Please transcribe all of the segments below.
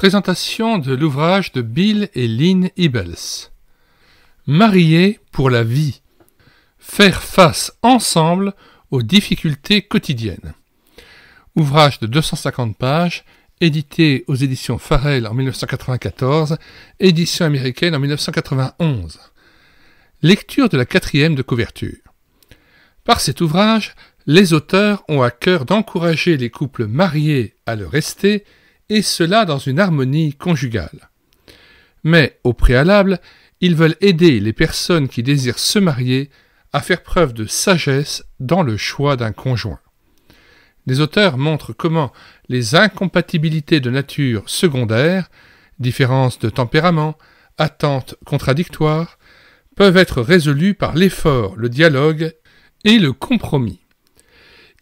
Présentation de l'ouvrage de Bill et Lynn Hybels. Mariés pour la vie. Faire face ensemble aux difficultés quotidiennes. Ouvrage de 250 pages, édité aux éditions Farrell en 1994, édition américaine en 1991. Lecture de la 4e de couverture. Par cet ouvrage, les auteurs ont à cœur d'encourager les couples mariés à le rester, et cela dans une harmonie conjugale. Mais, au préalable, ils veulent aider les personnes qui désirent se marier à faire preuve de sagesse dans le choix d'un conjoint. Les auteurs montrent comment les incompatibilités de nature secondaire, différences de tempérament, attentes contradictoires, peuvent être résolues par l'effort, le dialogue et le compromis.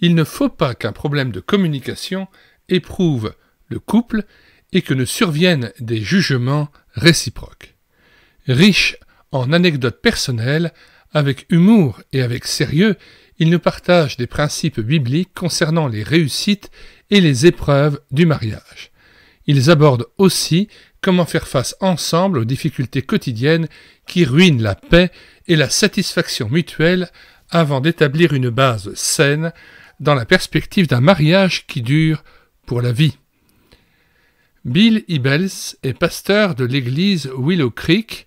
Il ne faut pas qu'un problème de communication éprouve le couple et que ne surviennent des jugements réciproques. Riches en anecdotes personnelles, avec humour et avec sérieux, ils nous partagent des principes bibliques concernant les réussites et les épreuves du mariage. Ils abordent aussi comment faire face ensemble aux difficultés quotidiennes qui ruinent la paix et la satisfaction mutuelle avant d'établir une base saine dans la perspective d'un mariage qui dure pour la vie. Bill Hybels est pasteur de l'église Willow Creek,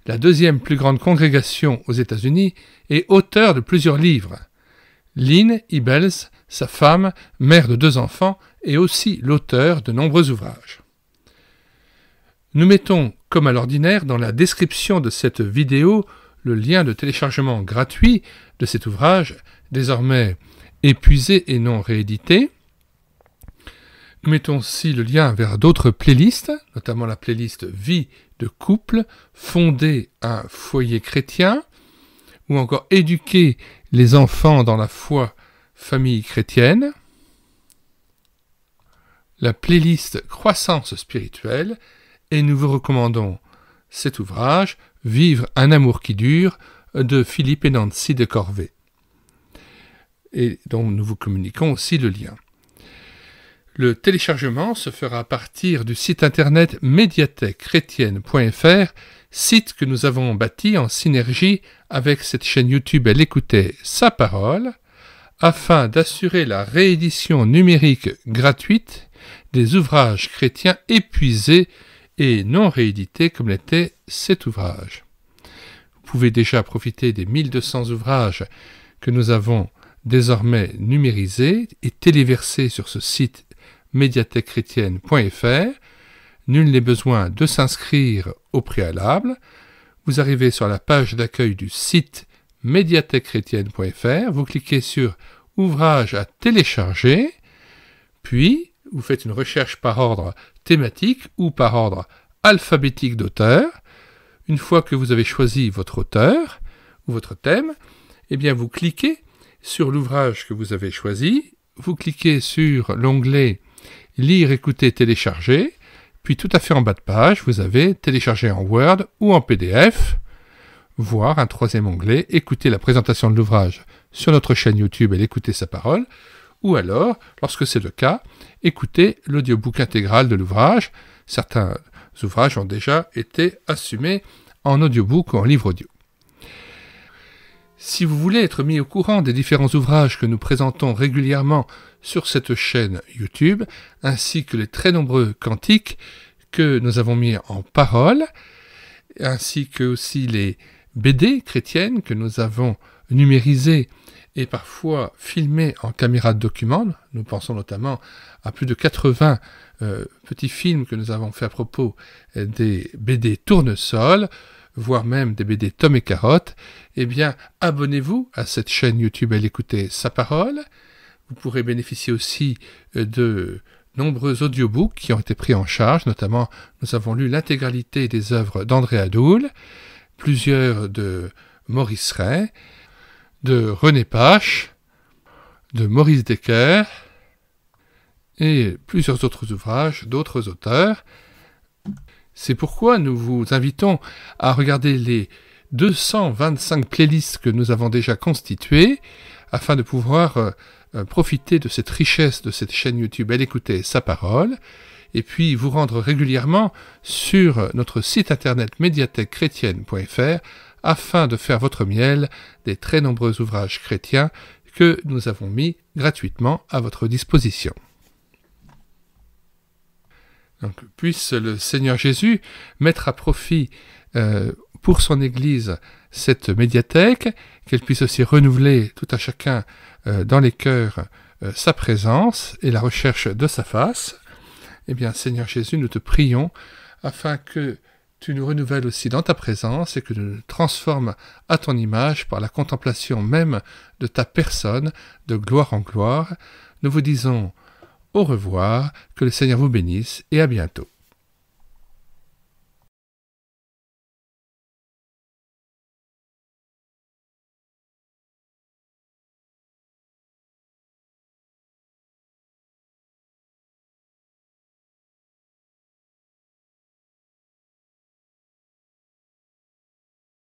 la deuxième plus grande congrégation aux États-Unis, et auteur de plusieurs livres. Lynn Hybels, sa femme, mère de 2 enfants, est aussi l'auteur de nombreux ouvrages. Nous mettons, comme à l'ordinaire, dans la description de cette vidéo, le lien de téléchargement gratuit de cet ouvrage, désormais épuisé et non réédité. Nous mettons aussi le lien vers d'autres playlists, notamment la playlist Vie de couple, fonder un foyer chrétien, ou encore éduquer les enfants dans la foi, famille chrétienne. La playlist Croissance spirituelle, et nous vous recommandons cet ouvrage, Vivre un amour qui dure, de Philippe et Nancy de Corvée, et dont nous vous communiquons aussi le lien. Le téléchargement se fera à partir du site internet médiathèquechrétienne.fr, site que nous avons bâti en synergie avec cette chaîne YouTube Elle écoutait sa parole, afin d'assurer la réédition numérique gratuite des ouvrages chrétiens épuisés et non réédités comme l'était cet ouvrage. Vous pouvez déjà profiter des 1200 ouvrages que nous avons désormais numérisés et téléversés sur ce site médiathèquechrétienne.fr. Nul n'est besoin de s'inscrire au préalable. Vous arrivez sur la page d'accueil du site médiathèquechrétienne.fr, vous cliquez sur « Ouvrages à télécharger », puis vous faites une recherche par ordre thématique ou par ordre alphabétique d'auteur. Une fois que vous avez choisi votre auteur ou votre thème, eh bien vous cliquez sur l'ouvrage que vous avez choisi, vous cliquez sur l'onglet « Lire, écouter, télécharger », puis tout à fait en bas de page, vous avez « Télécharger en Word » ou en PDF, voire un 3e onglet « Écouter la présentation de l'ouvrage sur notre chaîne YouTube et l'écouter sa parole », ou alors, lorsque c'est le cas, écouter l'audiobook intégral de l'ouvrage. Certains ouvrages ont déjà été assumés en audiobook ou en livre audio. Si vous voulez être mis au courant des différents ouvrages que nous présentons régulièrement sur cette chaîne YouTube, ainsi que les très nombreux cantiques que nous avons mis en parole, ainsi que aussi les BD chrétiennes que nous avons numérisées et parfois filmées en caméra de document, nous pensons notamment à plus de 80 petits films que nous avons fait à propos des BD Tournesol, voire même des BD Tom et Carotte, eh bien, abonnez-vous à cette chaîne YouTube Elle écoutait sa parole. Vous pourrez bénéficier aussi de nombreux audiobooks qui ont été pris en charge, notamment nous avons lu l'intégralité des œuvres d'André Adoul, plusieurs de Maurice Ray, de René Pache, de Maurice Decker, et plusieurs autres ouvrages d'autres auteurs. C'est pourquoi nous vous invitons à regarder les 225 playlists que nous avons déjà constituées, afin de pouvoir profiter de cette richesse de cette chaîne YouTube Elle écoutait sa parole, et puis vous rendre régulièrement sur notre site internet médiathèquechrétienne.fr afin de faire votre miel des très nombreux ouvrages chrétiens que nous avons mis gratuitement à votre disposition. Donc, puisse le Seigneur Jésus mettre à profit pour son Église cette médiathèque, qu'elle puisse aussi renouveler tout à chacun dans les cœurs sa présence et la recherche de sa face. Eh bien, Seigneur Jésus, nous te prions afin que tu nous renouvelles aussi dans ta présence et que tu nous transformes à ton image par la contemplation même de ta personne, de gloire en gloire. Nous vous disons au revoir, que le Seigneur vous bénisse et à bientôt.